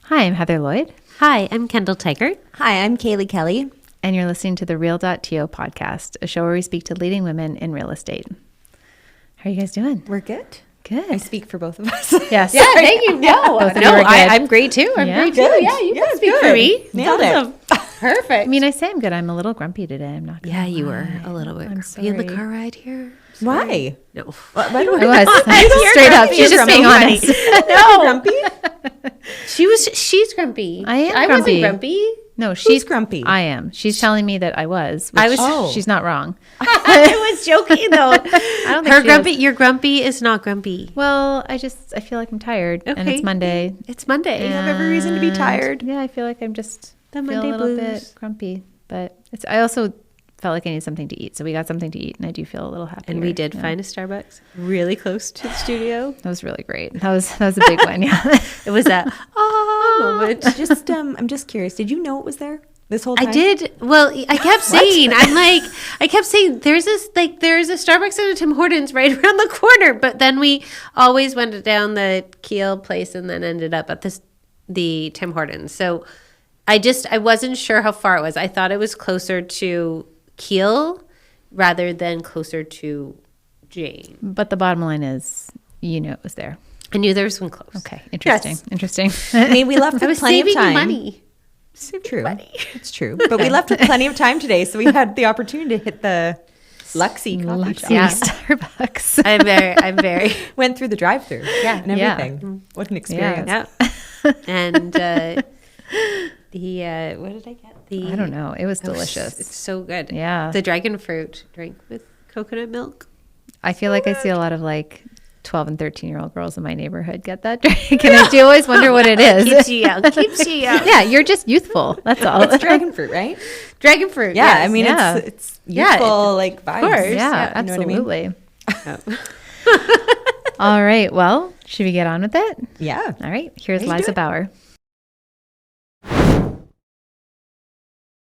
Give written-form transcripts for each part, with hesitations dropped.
Hi, I'm Heather Lloyd. Hi, I'm Kendall Tiger. Hi, I'm Kaylee Kelly. And you're listening to the Real.TO Podcast, a show where we speak to leading women in real estate. How are you guys doing? We're good. Good. I speak for both of us. Yes. Yeah, thank you. No, Both of you are good. I'm great too. I'm great too. Good. Yeah, you Yeah, can speak good. for me. Nailed it. Perfect. I mean, I say I'm good. I'm a little grumpy today. I'm not gonna Yeah, you lie. were a little bit. I'm grumpy in the sorry. car ride here. Why? No. Why do I was. Straight up. She's just being honest. No. Grumpy? She's grumpy. I am I grumpy. wasn't grumpy. No, she's grumpy? I am. She's telling me that I was. Which I was- Oh. She's not wrong. I was joking though. I don't think Her she grumpy. is. Your grumpy is not grumpy. Well, I feel like I'm tired, and Okay. it's Monday. It's Monday. You have every reason to be And, tired. Yeah, I feel like I'm just The feel Monday a little blues. bit grumpy, but I also felt like I need something to eat, so we got something to eat, and I do feel a little happier. And we did Yeah. find a Starbucks really close to the studio. That was really great. That was a big one. Yeah, It was that moment. I'm just curious. Did you know it was there this whole time? I did. Well, I kept saying, there's a Starbucks and a Tim Hortons right around the corner. But then we always went down the Keel place and then ended up at the Tim Hortons. So I wasn't sure how far it was. I thought it was closer to Keel rather than closer to Jane. but the bottom line is, it was there. I knew there was one close. Okay, interesting. Yes. Interesting. I mean, we left I with was plenty saving of time. you money. True. It's true. But we left with plenty of time today, so we had the opportunity to hit the Luxy coffee shop. Yeah, Starbucks. I'm very. Went through the drive-through. Yeah. And Yeah. everything. What an experience. Yeah. And what did I get? I don't know. It was It was- delicious. It's so good. Yeah. The dragon fruit drink with coconut milk. I feel like I see a lot of 12 and 13-year-old girls in my neighborhood get that drink, and I do always wonder what it is. Keeps you young. Keeps you young. Yeah, you're just youthful. That's all. It's dragon fruit, right? Dragon fruit. Yeah, yes. I mean, Yeah. it's Yeah, youthful, vibes. course. Yeah, You know what I mean? absolutely. All right. Well, should we get on with it? Yeah. All right. Here's Let's do Liza it. Bauer.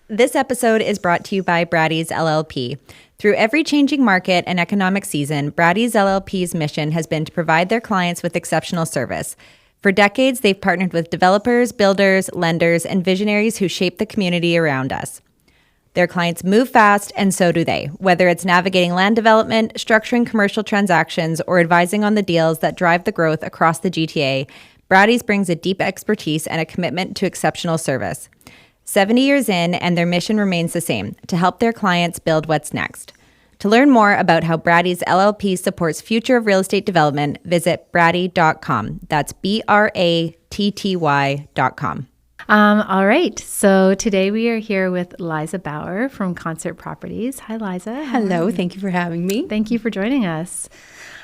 This episode is brought to you by Brady's LLP. Through every changing market and economic season, Brady's LLP's mission has been to provide their clients with exceptional service. For decades, they've partnered with developers, builders, lenders, and visionaries who shape the community around us. Their clients move fast, and so do they. Whether it's navigating land development, structuring commercial transactions, or advising on the deals that drive the growth across the GTA, Brady's brings a deep expertise and a commitment to exceptional service. 70 years in, and their mission remains the same, to help their clients build what's next. To learn more about how Brady's LLP supports future of real estate development, visit brady.com. That's BRATTY.com. All right. So today we are here with Liza Bauer from Concert Properties. Hi, Liza. Hello, thank you for having me. Thank you for joining us.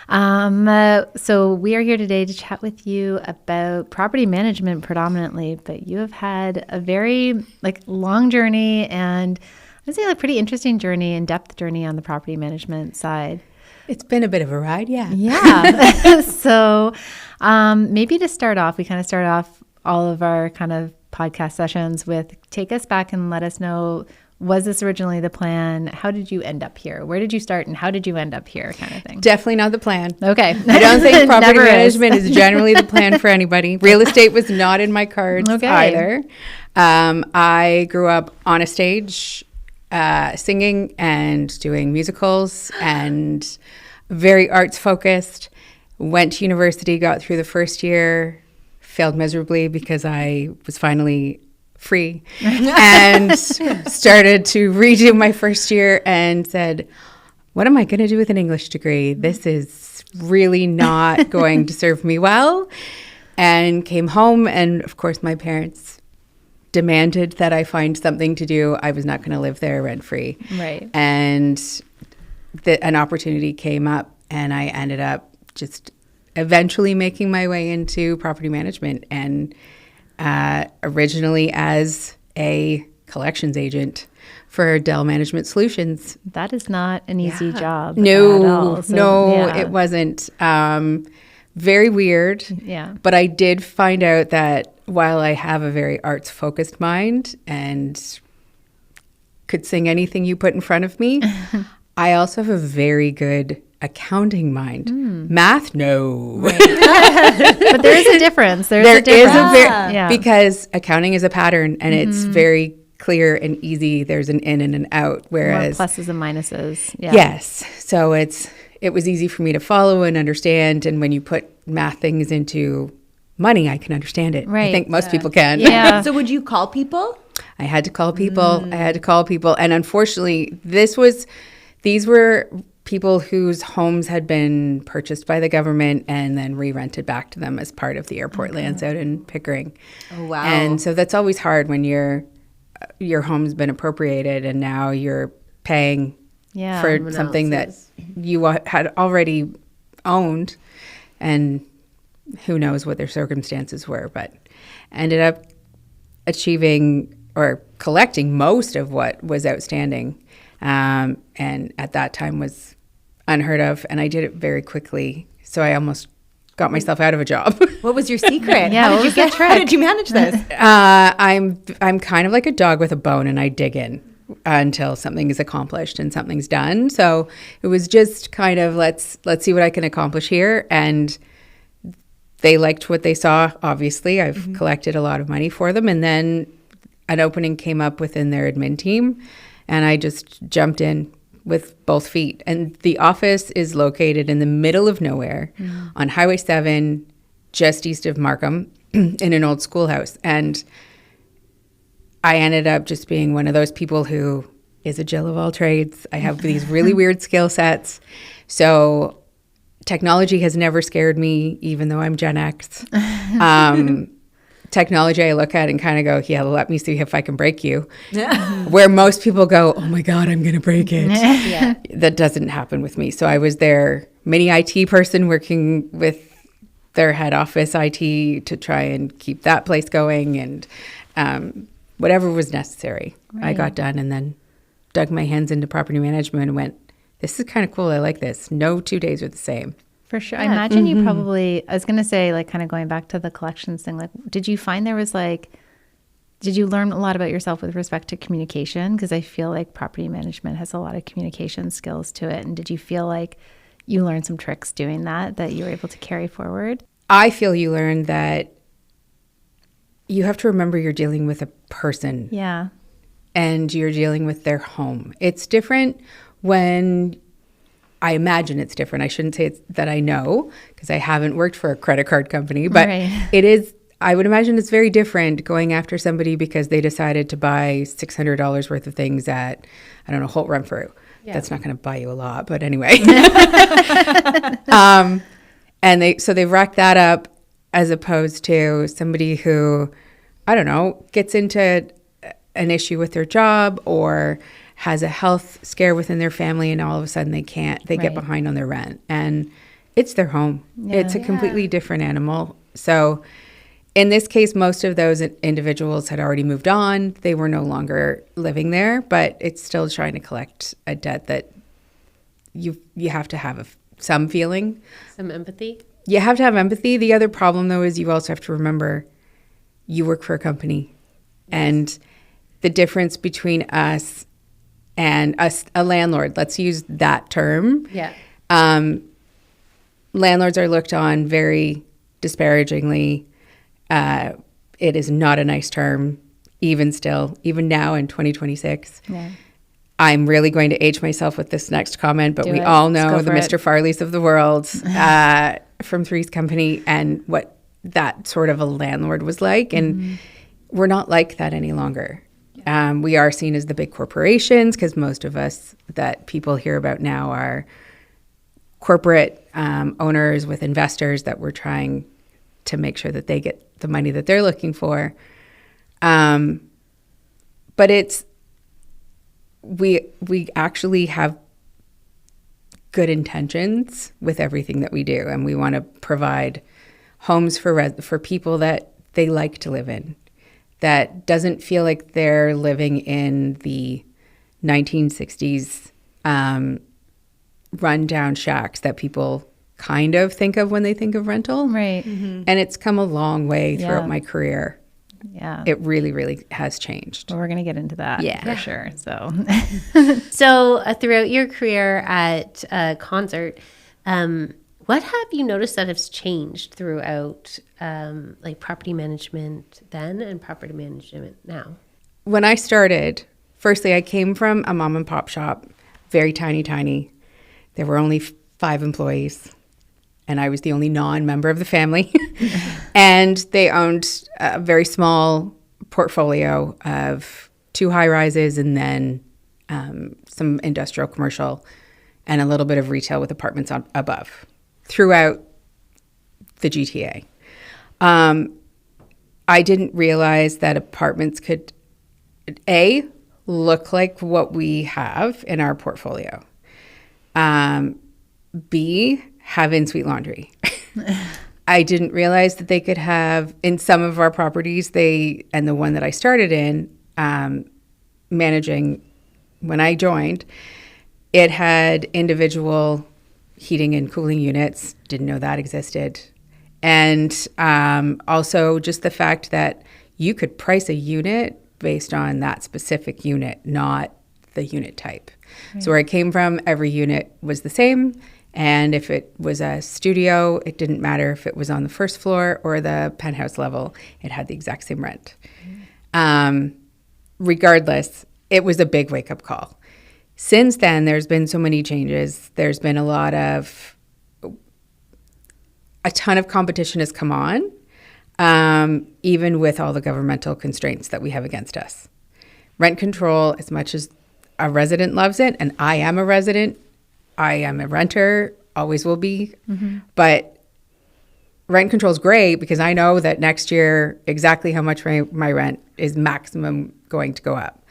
So we are here today to chat with you about property management predominantly, but you have had a very long journey and I'd say a pretty interesting journey, in-depth journey on the property management side. It's been a bit of a ride, yeah. Yeah. So maybe to start off, we kind of start off all of our kind of podcast sessions with take us back and let us know, was this originally the plan? How did you end up here? Where did you start and how did you end up here kind of thing? Definitely not the plan. Okay. I don't think property Never is. management is generally the plan for anybody. Real estate was not in my cards Okay. either. I grew up on a stage singing and doing musicals and very arts focused. Went to university, got through the first year, failed miserably because I was finally free and started to redo my first year and said, what am I going to do with an English degree? This is really not going to serve me well. And came home, and of course my parents demanded that I find something to do. I was not going to live there rent free. Right. And an opportunity came up, and I ended up just eventually making my way into property management, and originally as a collections agent for Dell Management Solutions. That is not an easy job. No, at all. So, no, yeah. it wasn't. Very weird. Yeah. But I did find out that while I have a very arts-focused mind and could sing anything you put in front of me, I also have a very good accounting mind. Math, no. But there is a difference. Because accounting is a pattern and it's very clear and easy. There's an in and an out, whereas more pluses and minuses. Yeah. Yes. So it was easy for me to follow and understand. And when you put math things into money, I can understand it. Right. I think most people can. Yeah. So would you call people? I had to call people. And unfortunately, these were people whose homes had been purchased by the government and then re-rented back to them as part of the airport lands out in Pickering. Oh, wow. And so that's always hard when your home's been appropriated and now you're paying for something that you had already owned, and who knows what their circumstances were, but ended up achieving or collecting most of what was outstanding. And at that time was unheard of, and I did it very quickly. So I almost got myself out of a job. What was your secret? Yeah, How did you manage this? I'm kind of like a dog with a bone, and I dig in until something is accomplished and something's done. So it was just kind of let's see what I can accomplish here. And they liked what they saw. Obviously, I've collected a lot of money for them, and then an opening came up within their admin team, and I just jumped in with both feet. And the office is located in the middle of nowhere on Highway 7, just east of Markham, in an old schoolhouse. And I ended up just being one of those people who is a Jill of all trades. I have these really weird skill sets. So technology has never scared me, even though I'm Gen X. Technology I look at and kind of go, yeah, let me see if I can break you. Where most people go, oh my God, I'm going to break it. That doesn't happen with me. So I was their mini IT person working with their head office IT to try and keep that place going, and whatever was necessary. Right. I got done and then dug my hands into property management and went, this is kind of cool. I like this. No 2 days are the same. For sure. Yeah. I imagine you probably, I was going to say, like, kind of going back to the collections thing, like, did you find there was did you learn a lot about yourself with respect to communication? Because I feel like property management has a lot of communication skills to it. And did you feel like you learned some tricks doing that you were able to carry forward? I feel you learned that you have to remember you're dealing with a person. Yeah. And you're dealing with their home. It's different when... I imagine it's different. I shouldn't say it's that I know, because I haven't worked for a credit card company, but it is, I would imagine it's very different going after somebody because they decided to buy $600 worth of things at, I don't know, Holt Renfrew. Yeah. That's not going to buy you a lot, but anyway. And they've racked that up, as opposed to somebody who, I don't know, gets into an issue with their job or has a health scare within their family, and all of a sudden they get behind on their rent, and it's their home. Yeah. It's a completely different animal. So in this case, most of those individuals had already moved on. They were no longer living there, but it's still trying to collect a debt that you have to have some feeling. Some empathy. You have to have empathy. The other problem, though, is you also have to remember you work for a company. And the difference between us and a landlord, let's use that term. Yeah. Landlords are looked on very disparagingly. It is not a nice term, even now in 2026. Yeah. I'm really going to age myself with this next comment, but all know the Mr. Farleys of the world from Three's Company and what that sort of a landlord was like. And we're not like that any longer. We are seen as the big corporations, because most of us that people hear about now are corporate owners with investors that we're trying to make sure that they get the money that they're looking for. But we actually have good intentions with everything that we do, and we want to provide homes for people that they like to live in, that doesn't feel like they're living in the 1960s rundown shacks that people kind of think of when they think of rental. Right. And it's come a long way throughout my career. Yeah. It really, really has changed. Well, we're going to get into that Yeah. for sure. So, So throughout your career at Concert, what have you noticed that has changed throughout like property management then and property management now? When I started, firstly, I came from a mom and pop shop, very tiny. There were only 5 employees, and I was the only non-member of the family. And they owned a very small portfolio of 2 high-rises and then some industrial commercial and a little bit of retail with apartments above throughout the GTA. I didn't realize that apartments could, A, look like what we have in our portfolio. B, have in-suite laundry. I didn't realize that they could have, in some of our properties, and the one that I started in, managing when I joined, it had individual heating and cooling units. Didn't know that existed. And also just the fact that you could price a unit based on that specific unit, not the unit type. Right. So where I came from, every unit was the same. And if it was a studio, it didn't matter if it was on the first floor or the penthouse level, it had the exact same rent. Regardless, it was a big wake-up call. Since then, there's been so many changes. There's been a ton of competition has come on, even with all the governmental constraints that we have against us. Rent control, as much as a resident loves it, and I am a resident, I am a renter, always will be. Mm-hmm. But rent control is great because I know that next year exactly how much my rent is maximum going to go up.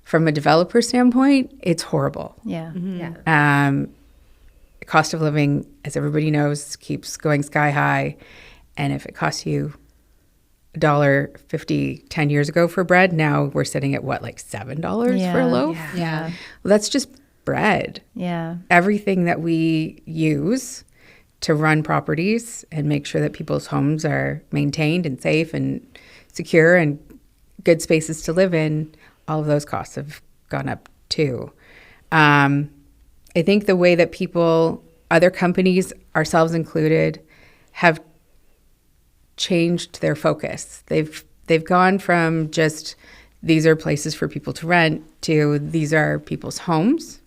From a developer standpoint, it's horrible. yeah. Yeah. Cost of living, as everybody knows, keeps going sky high. And if it costs you $1.50 10 years ago for bread, now we're sitting at what, like $7 for a loaf? Yeah. Well, that's just bread. Yeah. Everything that we use to run properties and make sure that people's homes are maintained and safe and secure and good spaces to live in, all of those costs have gone up too. I think the way that people, other companies, ourselves included, have changed their focus. They've gone from just these are places for people to rent to these are people's homes,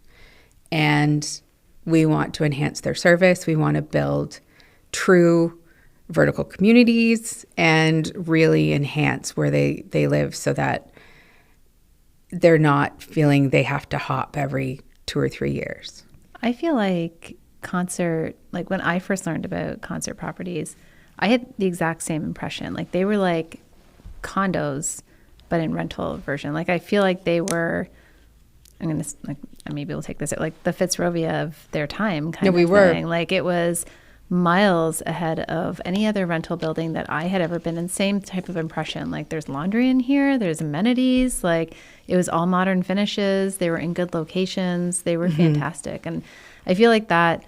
and we want to enhance their service. We want to build true vertical communities and really enhance where they live so that they're not feeling they have to hop every 2 or 3 years. I feel like Concert, like when I first learned about Concert properties, I had the exact same impression. Like they were like condos, but in rental version. Like I feel like they were, I'm going to, like, maybe we'll take this out, like the Fitzrovia of their time kind of we were. thing. Like it was miles ahead of any other rental building that I had ever been in. Same type of impression. Like there's laundry in here, there's amenities, like it was all modern finishes. They were in good locations. They were fantastic. And I feel like that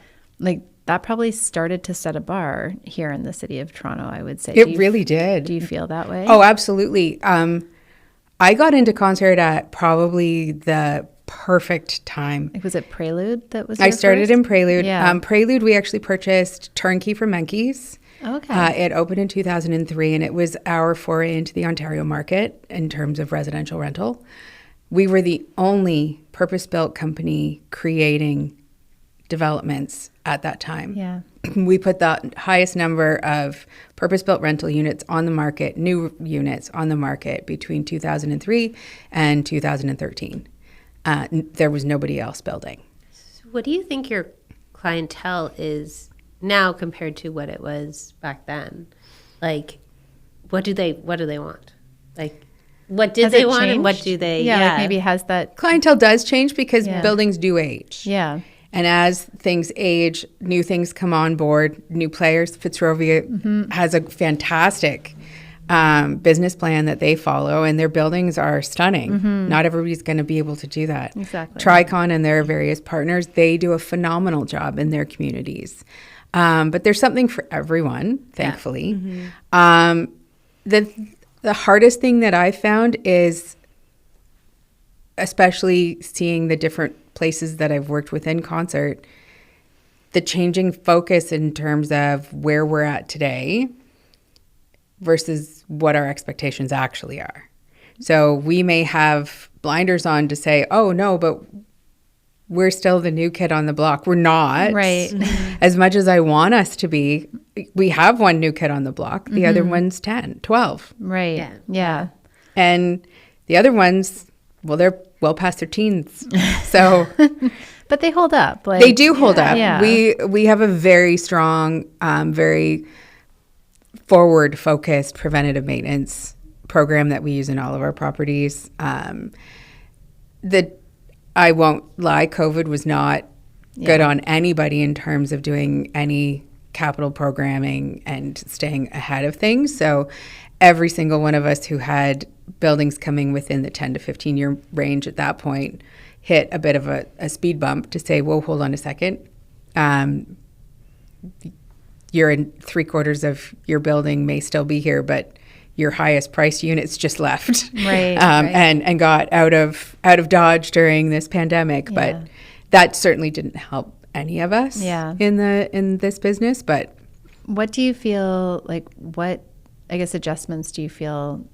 probably started to set a bar here in the city of Toronto, I would say. It really did. Do you feel that way? Oh, absolutely. I got into Concert at probably the perfect time. Like, was it Prelude that was I started first? in Prelude. Yeah. Prelude, we actually purchased turnkey from Menkes. Okay. It opened in 2003, and it was our foray into the Ontario market in terms of residential rental. We were the only purpose-built company creating developments at that time. Yeah. We put the highest number of purpose-built rental units on the market, new units on the market between 2003 and 2013. There was nobody else building. So what do you think your clientele is now compared to what it was back then? Like, what do they want? Like, what did Has they it want and what changed? do they? Yeah, like maybe has that. Clientele does change because Yeah. buildings do age. Yeah. And as things age, new things come on board, new players. Fitzrovia has a fantastic business plan that they follow, and their buildings are stunning. Not everybody's going to be able to do that. Exactly. Tricon and their various partners, they do a phenomenal job in their communities. But there's something for everyone, thankfully. The The hardest thing that I found is, especially seeing the different places that I've worked with in concert, the changing focus in terms of where we're at today versus what our expectations actually are. So we may have blinders on to say, oh, no, but we're still the new kid on the block. We're not. Right. As much as I want us to be, we have one new kid on the block. The other one's 10, 12. Right. Yeah. And the other ones, well, they're well past their teens. So But they hold up. Like, they do hold up. Yeah. We have a very strong, very forward-focused preventative maintenance program that we use in all of our properties. I won't lie, COVID was not good on anybody in terms of doing any capital programming and staying ahead of things. So every single one of us who had buildings coming within the 10 to 15 year range at that point hit a bit of a speed bump to say, whoa, hold on a second. You're in 3/4 of your building may still be here, but your highest priced units just left, Right, and got out of Dodge during this pandemic. Yeah. But that certainly didn't help any of us Yeah. in this business. But What do you feel like? What, I guess, adjustments do you feel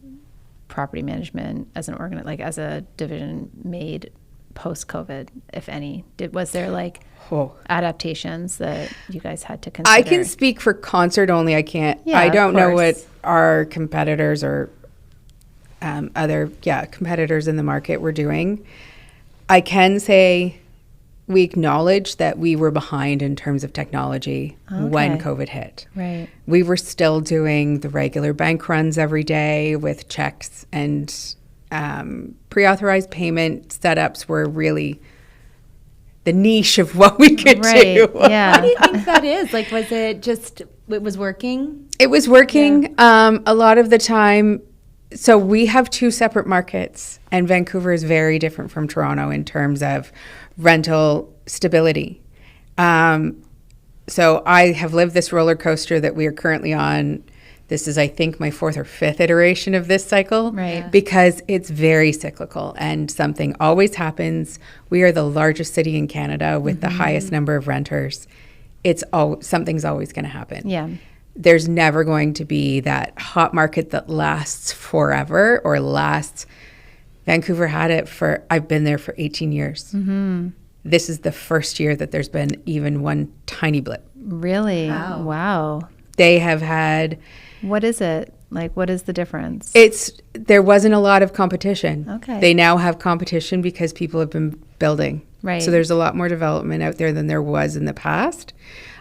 property management as an as a division made post COVID, if any? Was there like adaptations that you guys had to consider? I can speak for concert only. I can't. Yeah, I don't of know course. what our competitors or other competitors in the market were doing. I can say we acknowledge that we were behind in terms of technology when Okay. COVID hit. Right. We were still doing the regular bank runs every day with checks, and pre-authorized payment setups were really the niche of what we could Right. do. Yeah. Why do you think that is? Like, was it just, it was working? It was working a lot of the time. So we have two separate markets, and Vancouver is very different from Toronto in terms of rental stability. So I have lived this roller coaster that we are currently on. This is, I think, my 4th or 5th iteration of this cycle, Right. because it's very cyclical and something always happens. We are the largest city in Canada with the highest number of renters. Something's always going to happen. Yeah. There's never going to be that hot market that lasts forever or lasts. Vancouver had it I've been there for 18 years. Mm-hmm. This is the first year that there's been even one tiny blip. Really? Wow. They have had, What is it? Like, what is the difference? there wasn't a lot of competition. Okay. They now have competition because people have been building. Right. So there's a lot more development out there than there was in the past.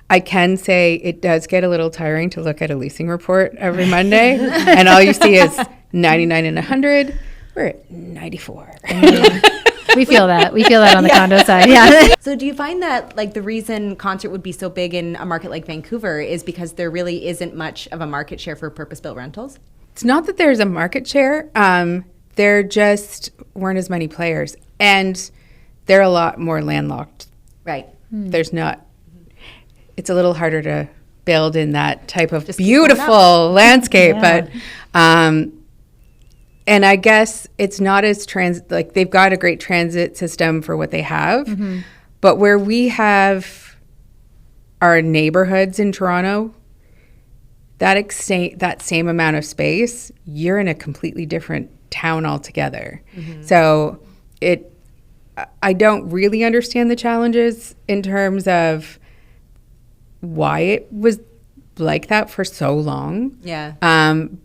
I can say it does get a little tiring to look at a leasing report every Monday, and all you see is 99 and 100. We're at 94. We feel that. We feel that on the condo side. Yeah. So do you find that like the reason concert would be so big in a market like Vancouver is because there really isn't much of a market share for purpose-built rentals? It's not that there's a market share. There just weren't as many players, and they're a lot more landlocked. Right. There's not. It's a little harder to build in that type of Just keep going beautiful landscape, Yeah. but and I guess it's not as like they've got a great transit system for what they have, but where we have our neighborhoods in Toronto, that same amount of space, you're in a completely different town altogether. So I don't really understand the challenges in terms of why it was like that for so long. Yeah.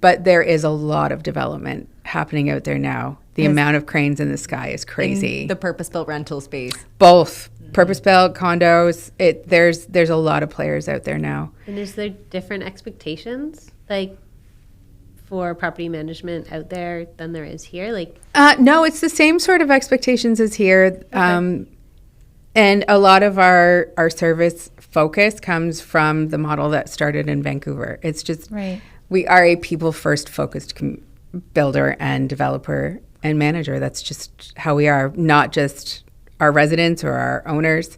But there is a lot of development happening out there now. The amount of cranes in the sky is crazy. In the purpose-built rental space. Both purpose-built condos. There's a lot of players out there now. And is there different expectations, like, for property management out there than there is here? Like, No, it's the same sort of expectations as here. And a lot of our service focus comes from the model that started in Vancouver. It's just, Right. we are a people-first focused builder and developer and manager. That's just how we are, not just our residents or our owners,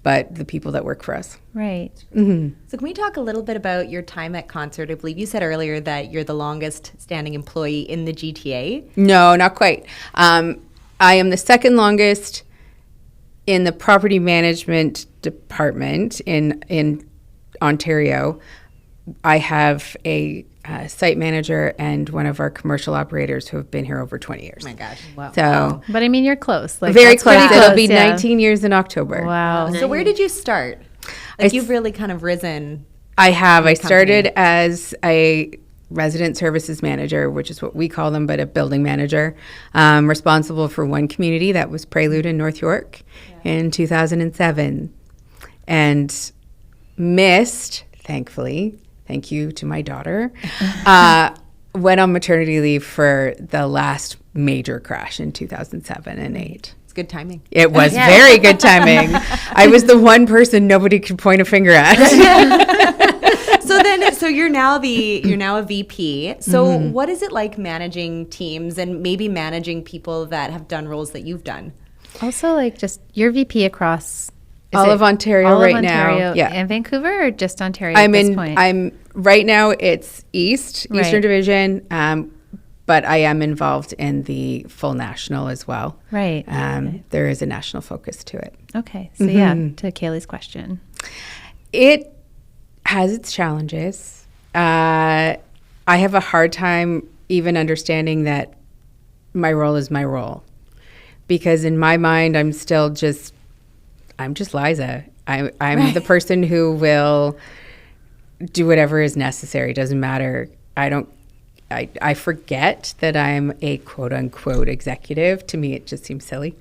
but the people that work for us. Right. So can we talk a little bit about your time at Concert? I believe you said earlier that you're the longest standing employee in the GTA. No, not quite. I am the second longest in the property management department in Ontario. I have a site manager and one of our commercial operators who have been here over 20 years. Oh my gosh. Wow. So But I mean, you're close. Like, very that's close. pretty It'll be yeah. 19 years in October. Wow. So where did you start? Like you've really kind of risen. I have. I started as a resident services manager, which is what we call them, but a building manager, responsible for one community that was Prelude in North York in 2007, and missed, thankfully, thank you to my daughter, went on maternity leave for the last major crash in 2007 and 8. It's good timing. It was very good timing. I was the one person nobody could point a finger at. So you're now a VP. So what is it like managing teams and maybe managing people that have done roles that you've done? Also, like, just you're VP across All of Ontario right now. Yeah. And Vancouver, or just Ontario at this point? I'm right now. It's Eastern Right. Division, but I am involved in the full national as well. Right. There is a national focus to it. Okay. So yeah, to Kaylee's question. It has its challenges. I have a hard time even understanding that my role is my role, because in my mind, I'm just Liza. I'm the person who will do whatever is necessary. Doesn't matter. I forget that I'm a quote unquote executive. To me, it just seems silly.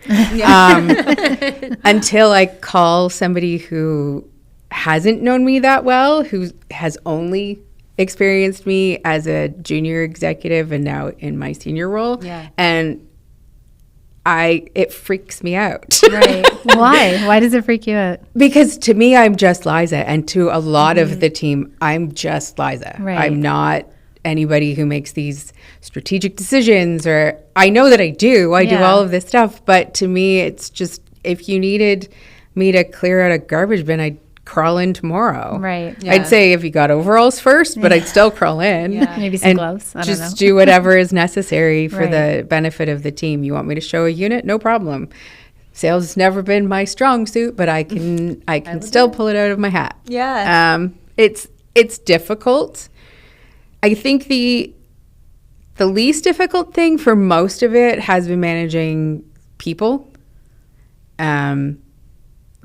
Until I call somebody who hasn't known me that well, who has only experienced me as a junior executive and now in my senior role. Yeah. And it freaks me out. Right. Why? Why does it freak you out? Because to me, I'm just Liza. And to a lot of the team, I'm just Liza. Right. I'm not anybody who makes these strategic decisions, or I know that I do. I do all of this stuff. But to me, it's just, if you needed me to clear out a garbage bin, I'd crawl in tomorrow. Right. Yeah. I'd say if you got overalls first, but I'd still crawl in. Yeah. Maybe some and gloves. I don't just know. do whatever is necessary for Right. the benefit of the team. You want me to show a unit? No problem. Sales has never been my strong suit, but I can still pull it out of my hat. Yeah. It's difficult. I think the least difficult thing for most of it has been managing people.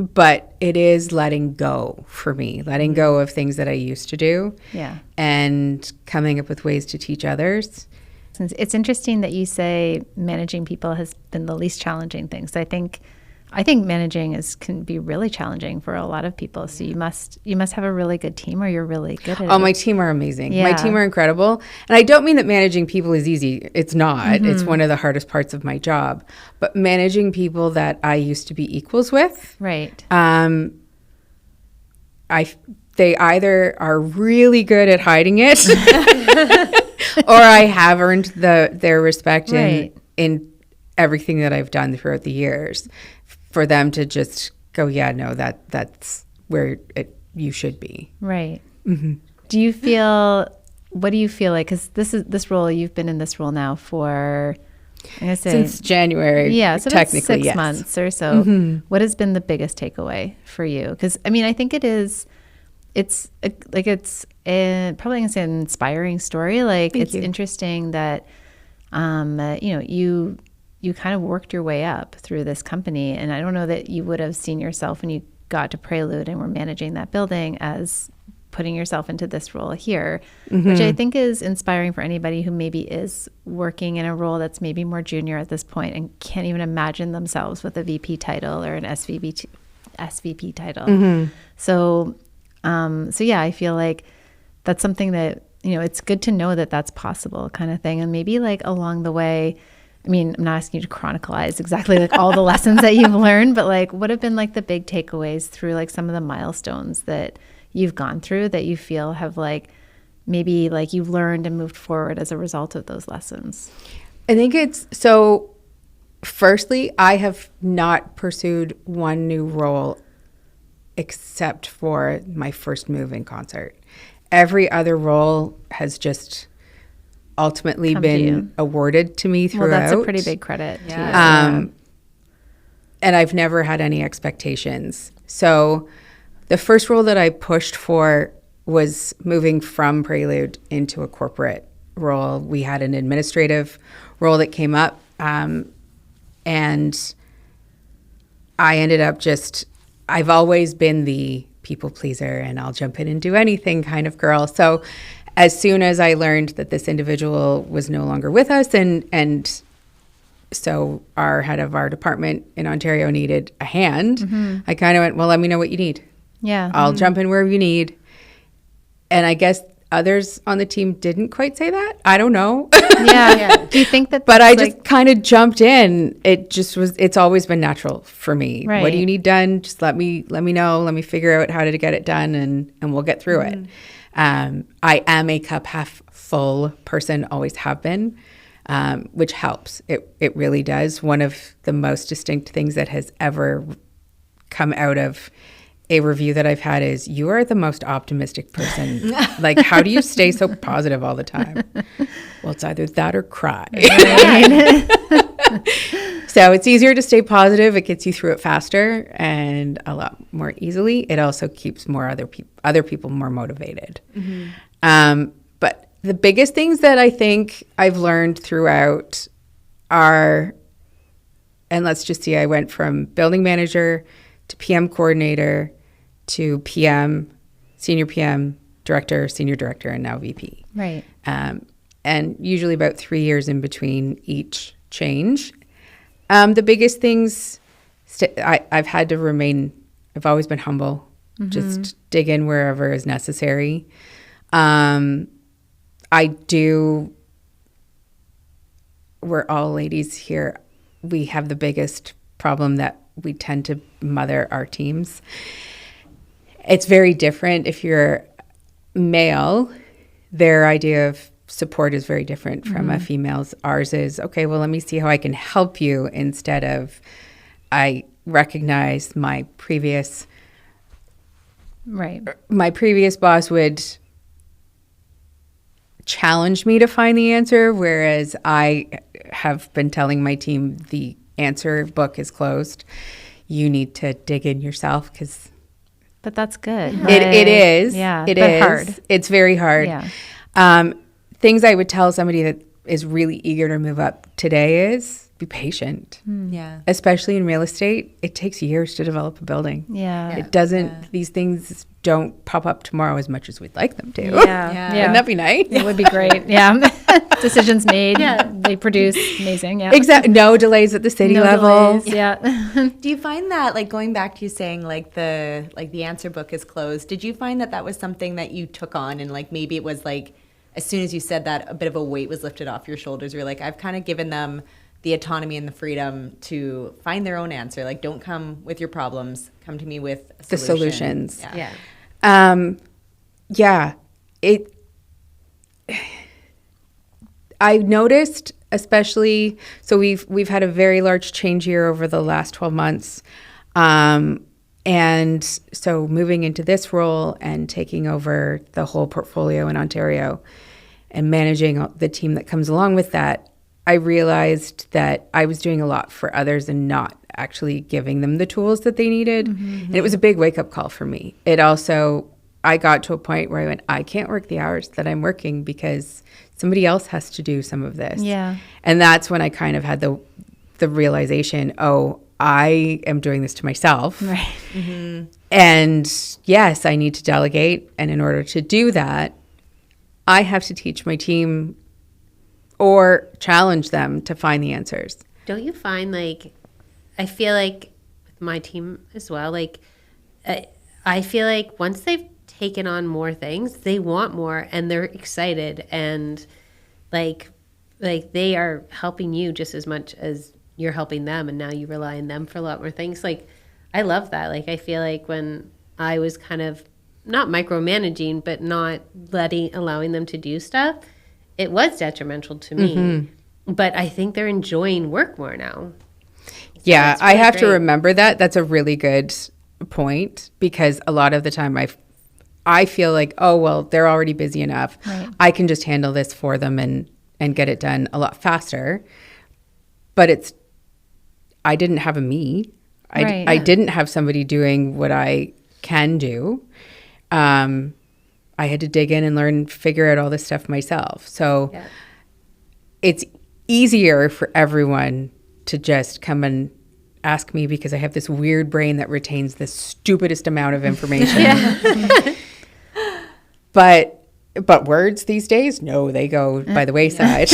But it is letting go for me, letting go of things that I used to do. Yeah. And coming up with ways to teach others. It's interesting that you say managing people has been the least challenging thing. So I think managing can be really challenging for a lot of people. So you must have a really good team, or you're really good at it. Oh, my team are amazing. Yeah. My team are incredible. And I don't mean that managing people is easy. It's not. It's one of the hardest parts of my job. But managing people that I used to be equals with, Right. they either are really good at hiding it or I have earned their respect Right. in everything that I've done throughout the years, for them to just go, yeah, no, that's where you should be. Right. Do you feel, what do you feel like, because this role, you've been in this role now for, I'm going to say, Since January, yeah, so about technically, 6 yes. months or so. What has been the biggest takeaway for you? Because I mean, I think it's probably going to say an inspiring story. Like, Thank it's you. interesting that, you kind of worked your way up through this company. And I don't know that you would have seen yourself when you got to Prelude and were managing that building as putting yourself into this role here, which I think is inspiring for anybody who maybe is working in a role that's maybe more junior at this point and can't even imagine themselves with a VP title or an SVP title. So yeah, I feel like that's something that, it's good to know that that's possible, kind of thing. And maybe like along the way, I mean, I'm not asking you to chronicleize exactly like all the lessons that you've learned, but like what have been like the big takeaways through like some of the milestones that you've gone through that you feel have like maybe like you've learned and moved forward as a result of those lessons? I think it's so. Firstly, I have not pursued one new role except for my first move in concert. Every other role has just ultimately been awarded to me throughout. Well, that's a pretty big credit. Yeah. And I've never had any expectations. So the first role that I pushed for was moving from Prelude into a corporate role. We had an administrative role that came up, and I ended up I've always been the people pleaser and I'll jump in and do anything kind of girl. So as soon as I learned that this individual was no longer with us and so our head of our department in Ontario needed a hand, I kind of went, well, let me know what you need. Yeah. I'll jump in wherever you need. And I guess others on the team didn't quite say that. I don't know. Yeah. Do you think that? But I just kind of jumped in. It's always been natural for me. Right. What do you need done? Just let me know. Let me figure out how to get it done and we'll get through it. I am a cup half full person, always have been, which helps. It really does. One of the most distinct things that has ever come out of a review that I've had is, you are the most optimistic person. Like, how do you stay so positive all the time? Well, it's either that or cry. So it's easier to stay positive. It gets you through it faster and a lot more easily. It also keeps other people more motivated. But the biggest things that I think I've learned throughout are, and let's just see, I went from building manager to PM coordinator to PM, senior PM, director, senior director, and now VP. Right. And usually about 3 years in between each change. The biggest things, I've had to remain, I've always been humble, just dig in wherever is necessary. We're all ladies here. We have the biggest problem that we tend to mother our teams. It's very different if you're male. Their idea of support is very different from a female's. Ours is, okay, well, let me see how I can help you, instead of, I recognize my previous boss would challenge me to find the answer, whereas I have been telling my team the answer book is closed. You need to dig in yourself, because But that's good. it is. Yeah. It but is. hard. It's very hard. Yeah. Things I would tell somebody that is really eager to move up today is, be patient. Yeah. Especially in real estate, it takes years to develop a building. Yeah. It doesn't, these things don't pop up tomorrow as much as we'd like them to. Yeah. Wouldn't that be nice? It would be great. Yeah. Decisions made. Yeah. They produce. Amazing. Yeah. Exactly. No delays at the city No level. delays. Yeah. Do you find that, like, going back to you saying the answer book is closed, did you find that was something that you took on, and like maybe it was like, as soon as you said that, a bit of a weight was lifted off your shoulders? You're like, I've kind of given them the autonomy and the freedom to find their own answer. Like, don't come with your problems. Come to me with a solution. The solutions. Yeah. I've noticed, especially, so we've had a very large change year over the last 12 months. And so moving into this role and taking over the whole portfolio in Ontario and managing the team that comes along with that, I realized that I was doing a lot for others and not actually giving them the tools that they needed. And it was a big wake-up call for me. It also, I got to a point where I went, I can't work the hours that I'm working because somebody else has to do some of this. Yeah. And that's when I kind of had the realization, oh, I am doing this to myself. Right. And yes, I need to delegate. And in order to do that, I have to teach my team or challenge them to find the answers. Don't you find, like, I feel like with my team as well, like, I feel like once they've taken on more things, they want more and they're excited, and like they are helping you just as much as you're helping them, and now you rely on them for a lot more things. Like, I love that. Like, I feel like when I was kind of not micromanaging, but not allowing them to do stuff, it was detrimental to me. But I think they're enjoying work more now. So yeah, it's really I have to great. remember that. That's a really good point, because a lot of the time I feel like, oh, well, they're already busy enough. Right. I can just handle this for them and get it done a lot faster. But I didn't have a me. I didn't have somebody doing what I can do. I had to dig in and learn, figure out all this stuff myself. So it's easier for everyone to just come and ask me, because I have this weird brain that retains the stupidest amount of information. But words these days, no, they go by the wayside.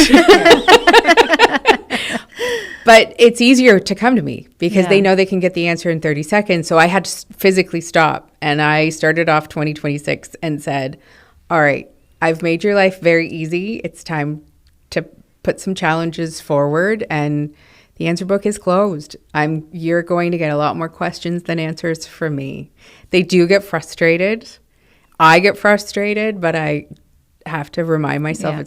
But it's easier to come to me because they know they can get the answer in 30 seconds. So I had to physically stop. And I started off 2026 and said, all right, I've made your life very easy. It's time to put some challenges forward. And the answer book is closed. You're going to get a lot more questions than answers from me. They do get frustrated. I get frustrated, but I have to remind myself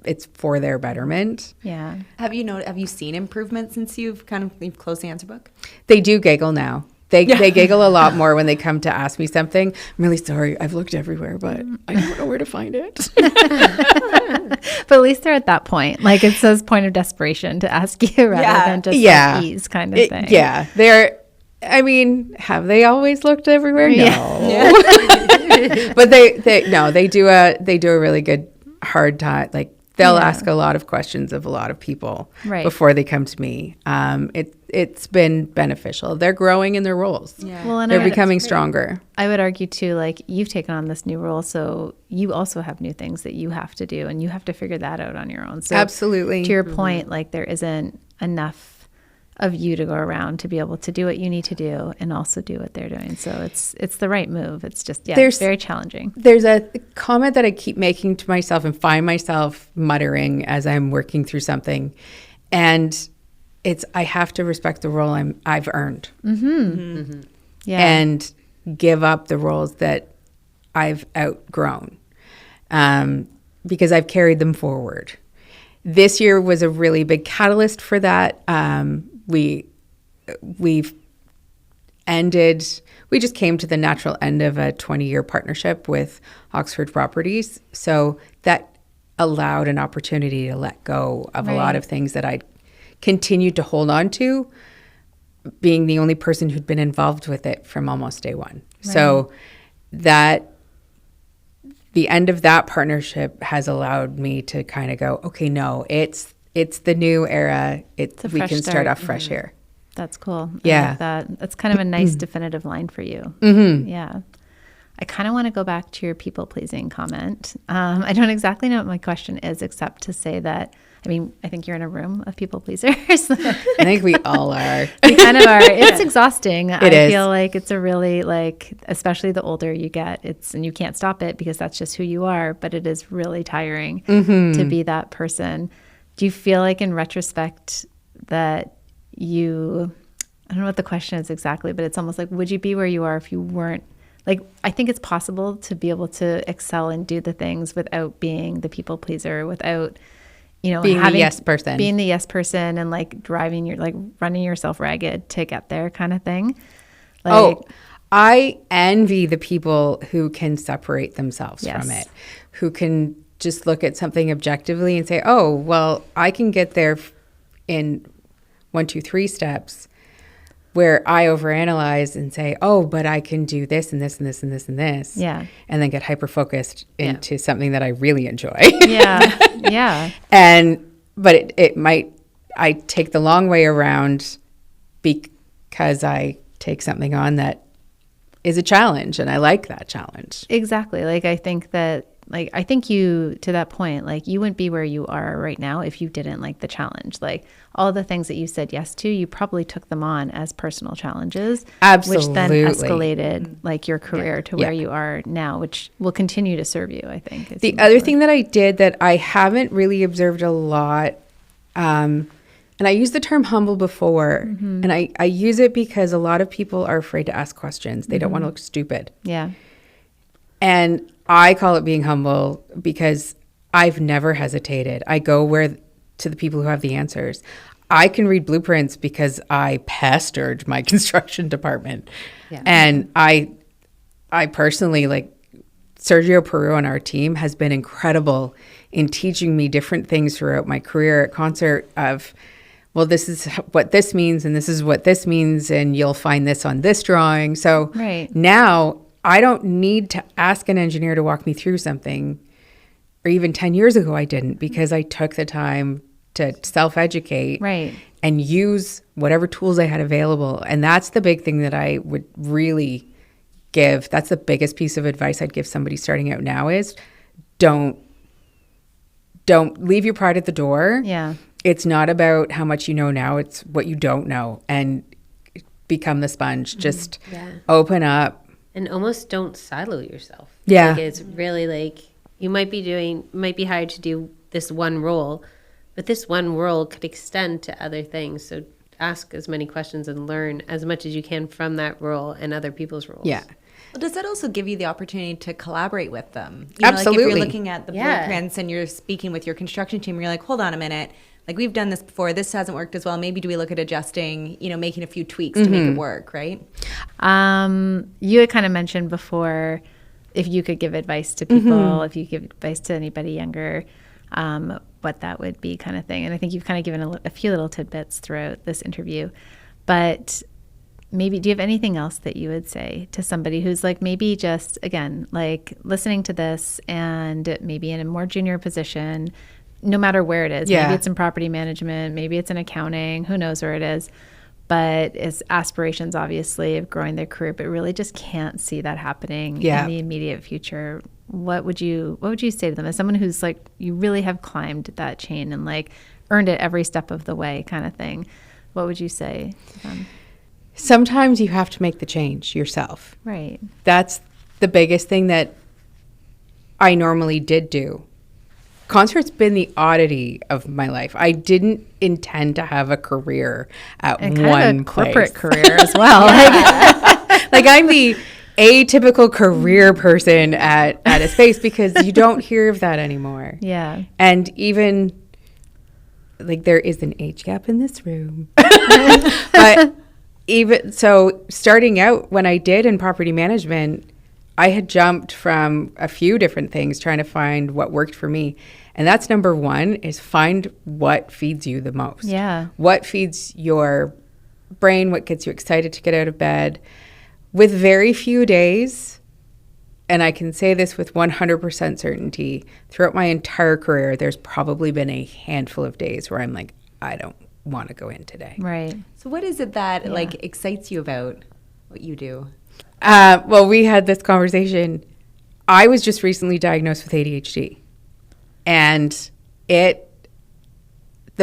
it's for their betterment. Yeah. Have you seen improvement since you've closed the answer book? They do giggle now. They giggle a lot more when they come to ask me something. I'm really sorry. I've looked everywhere, but I don't know where to find it. But at least they're at that point. Like, it says point of desperation to ask you rather than just like ease kind of thing. Yeah. Have they always looked everywhere? No. Yeah. But they do a really good hard time. Like, they'll ask a lot of questions of a lot of people before they come to me. It's been beneficial. They're growing in their roles. Yeah. Well, and they're becoming stronger. I would argue too, like, you've taken on this new role, so you also have new things that you have to do, and you have to figure that out on your own. So absolutely. To your point, like, there isn't enough of you to go around to be able to do what you need to do and also do what they're doing. So it's the right move. It's just, it's very challenging. There's a comment that I keep making to myself and find myself muttering as I'm working through something. And I have to respect the role I've earned. Mm-hmm. Mm-hmm. Yeah. And give up the roles that I've outgrown, because I've carried them forward. This year was a really big catalyst for that. We just came to the natural end of a 20-year partnership with Oxford Properties. So that allowed an opportunity to let go of a lot of things that I'd continued to hold on to, being the only person who'd been involved with it from almost day one. Right. So the end of that partnership has allowed me to kind of go, okay, no, it's the new era. We can start off fresh here. That's cool. Yeah. I like that. That's kind of a nice definitive line for you. Mm-hmm. Yeah. I kind of want to go back to your people-pleasing comment. I don't exactly know what my question is, except to say that, I think you're in a room of people pleasers. I think we all are. We kind of are. It's exhausting. I feel like it's a really, especially the older you get, and you can't stop it because that's just who you are, but it is really tiring to be that person. Do you feel like in retrospect that I don't know what the question is exactly, but it's almost like, would you be where you are if you weren't, I think it's possible to be able to excel and do the things without being the people pleaser, without, being the yes person. Being the yes person and running yourself ragged to get there kind of thing. I envy the people who can separate themselves from it, who can just look at something objectively and say, oh, well, I can get there in 1, 2, 3 steps, where I overanalyze and say, oh, but I can do this and this and this and this and this. Yeah. And then get hyper-focused into something that I really enjoy. Yeah. Yeah. But I take the long way around because I take something on that is a challenge, and I like that challenge. Exactly. I think you, to that point, you wouldn't be where you are right now if you didn't like the challenge. All the things that you said yes to, you probably took them on as personal challenges. Absolutely. Which then escalated your career to where you are now, which will continue to serve you, I think. The other thing that I did that I haven't really observed a lot, and I used the term humble before, and I use it because a lot of people are afraid to ask questions. They don't want to look stupid. Yeah. And I call it being humble because I've never hesitated. I go to the people who have the answers. I can read blueprints because I pestered my construction department. Yeah. And I personally, like, Sergio Peru on our team has been incredible in teaching me different things throughout my career at Concert of, well, this is what this means and this is what this means and you'll find this on this drawing. So now I don't need to ask an engineer to walk me through something, or even 10 years ago I didn't, because I took the time to self-educate and use whatever tools I had available. And that's the big thing that I would really give. That's the biggest piece of advice I'd give somebody starting out now is don't leave your pride at the door. Yeah. It's not about how much you know now. It's what you don't know, and become the sponge. Just open up. And almost don't silo yourself. Yeah. Like, it's really like you might be hired to do this one role, but this one role could extend to other things. So ask as many questions and learn as much as you can from that role and other people's roles. Yeah. Well, does that also give you the opportunity to collaborate with them? Absolutely. Like if you're looking at the blueprints and you're speaking with your construction team, you're like, hold on a minute. Like, we've done this before. This hasn't worked as well. Maybe do we look at adjusting, making a few tweaks to make it work, right? You had kind of mentioned before, if you could give advice to people, if you give advice to anybody younger, what that would be, kind of thing. And I think you've kind of given a few little tidbits throughout this interview. But maybe, do you have anything else that you would say to somebody who's like maybe just, again, like listening to this and maybe in a more junior position, no matter where it is, maybe it's in property management, maybe it's in accounting, who knows where it is, but it's aspirations, obviously, of growing their career, but really just can't see that happening in the immediate future. What would you say to them as someone who's like, you really have climbed that chain and like earned it every step of the way, kind of thing? What would you say to them? Sometimes you have to make the change yourself. Right. That's the biggest thing that I normally did do. Concert's been the oddity of my life. I didn't intend to have a career at and one kind of a place. corporate career as well. Like I'm the atypical career person at a space, because you don't hear of that anymore. Yeah. And even like there is an age gap in this room. But even so, starting out when I did in property management, I had jumped from a few different things trying to find what worked for me. And that's number one, is find what feeds you the most. Yeah. What feeds your brain, what gets you excited to get out of bed. With very few days, and I can say this with 100% certainty, throughout my entire career, there's probably been a handful of days where I'm like, I don't want to go in today. Right. So what is it that like excites you about what you do? Well, we had this conversation. I was just recently diagnosed with ADHD. And the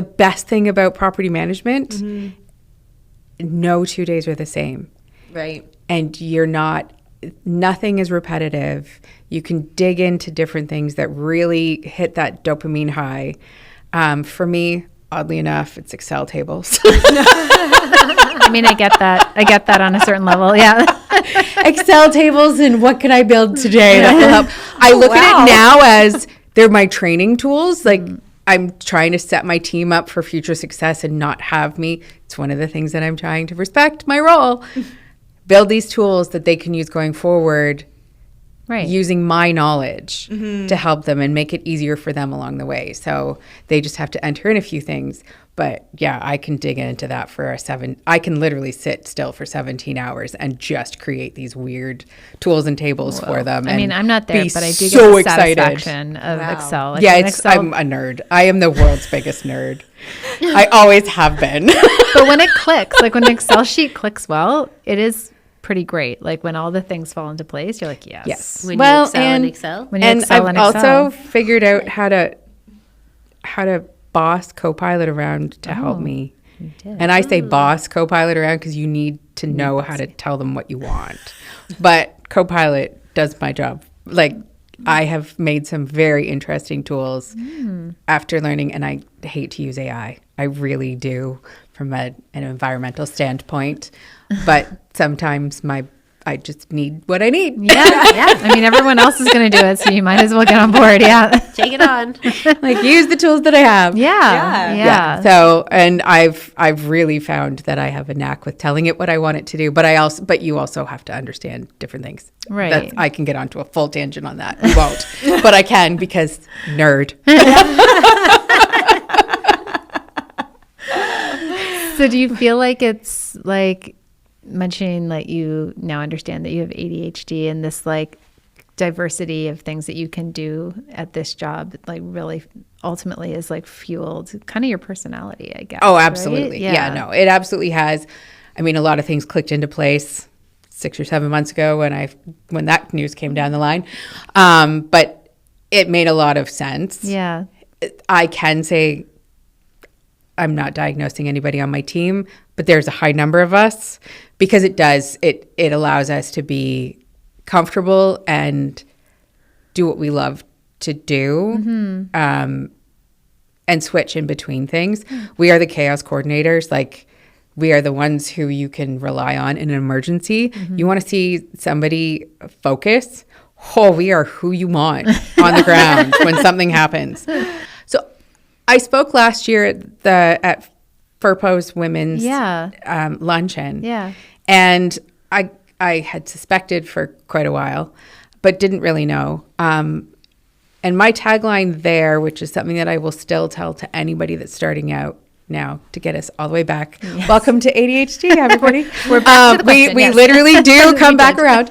best thing about property management, no 2 days are the same. Right. And nothing is repetitive. You can dig into different things that really hit that dopamine high. For me, oddly enough, it's Excel tables. I mean, I get that on a certain level. Yeah. Excel tables and what can I build today that will help. I look at it now as they're my training tools. Like I'm trying to set my team up for future success and not have me. It's one of the things that I'm trying to respect my role. Build these tools that they can use going forward, using my knowledge to help them and make it easier for them along the way. So they just have to enter in a few things. But yeah, I can dig into that for I can literally sit still for 17 hours and just create these weird tools and tables for them. I mean, I'm not there, but I do get so the excited. satisfaction of Excel. Like Yeah, I'm a nerd. I am the world's biggest nerd. I always have been. But when it clicks, like when an Excel sheet clicks well, it is pretty great. Like when all the things fall into place, you're like, yes. When you excel in Excel. When you and excel I've in Excel. also figured out how to boss Copilot around to help me. And I say boss Copilot around because you need to know how to tell them what you want. But Copilot does my job. Like I have made some very interesting tools after learning, and I hate to use AI. I really do from an environmental standpoint. But sometimes my I just need what I need. Yeah. I mean, everyone else is going to do it, so you might as well get on board. Yeah. Take it on. Like, use the tools that I have. Yeah. So, and I've really found that I have a knack with telling it what I want it to do, but you also have to understand different things. Right. I can get onto a full tangent on that. You won't, but I can because nerd. So do you feel like it's like mentioning like you now understand that you have ADHD and this like diversity of things that you can do at this job, like really ultimately is like fueled kind of your personality, I guess. Oh, absolutely. Right? Yeah, no, it absolutely has. I mean, a lot of things clicked into place 6 or 7 months ago when that news came down the line. But it made a lot of sense. Yeah. I can say I'm not diagnosing anybody on my team, but there's a high number of us because it allows us to be comfortable and do what we love to do, and switch in between things. We are the chaos coordinators. Like, we are the ones who you can rely on in an emergency. You want to see somebody focus? Oh, we are who you want on the ground when something happens. So I spoke last year at FERPO's women's luncheon. Yeah. And I had suspected for quite a while, but didn't really know. And my tagline there, which is something that I will still tell to anybody that's starting out now to get us all the way back. Yes. Welcome to ADHD, everybody. We're back to the question, we literally do come back around.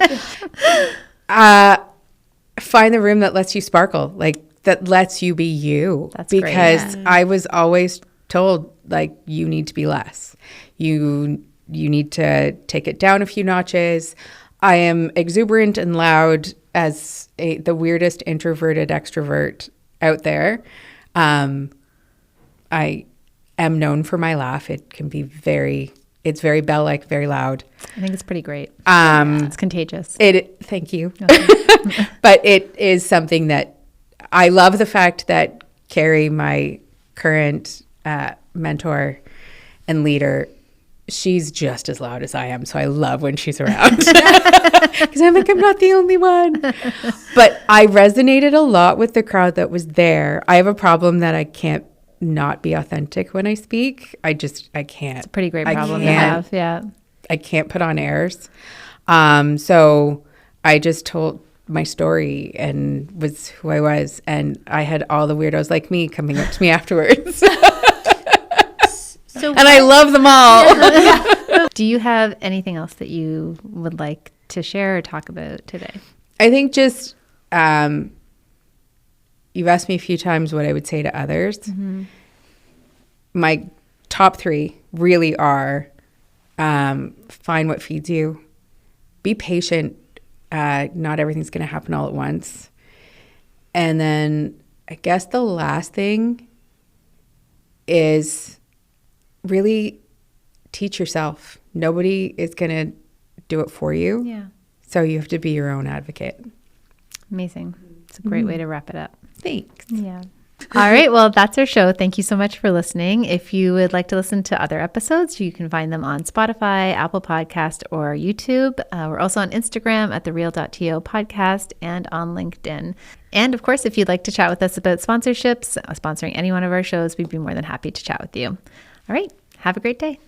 Find the room that lets you sparkle, like that lets you be you. That's because great. I was always told, like, you need to be less. You need to take it down a few notches. I am exuberant and loud as the weirdest introverted extrovert out there. I am known for my laugh. It can be it's very bell-like, very loud. I think it's pretty great. It's contagious. Thank you. But it is something that I love the fact that Carrie, my current mentor and leader, she's just as loud as I am. So I love when she's around because I'm like, I'm not the only one. But I resonated a lot with the crowd that was there. I have a problem that I can't not be authentic when I speak. I can't. It's a pretty great problem to have. Yeah. I can't put on airs. So I just told my story and was who I was. And I had all the weirdos like me coming up to me afterwards. And I love them all. Do you have anything else that you would like to share or talk about today? I think just you've asked me a few times what I would say to others. Mm-hmm. My top 3 really are find what feeds you. Be patient. Not everything's going to happen all at once. And then I guess the last thing is really teach yourself. Nobody is going to do it for you. Yeah. So you have to be your own advocate. Amazing. It's a great way to wrap it up. Thanks. Yeah. All right. Well, that's our show. Thank you so much for listening. If you would like to listen to other episodes, you can find them on Spotify, Apple Podcast, or YouTube. We're also on Instagram at the Real.TO Podcast and on LinkedIn. And of course, if you'd like to chat with us about sponsorships, sponsoring any one of our shows, we'd be more than happy to chat with you. All right. Have a great day.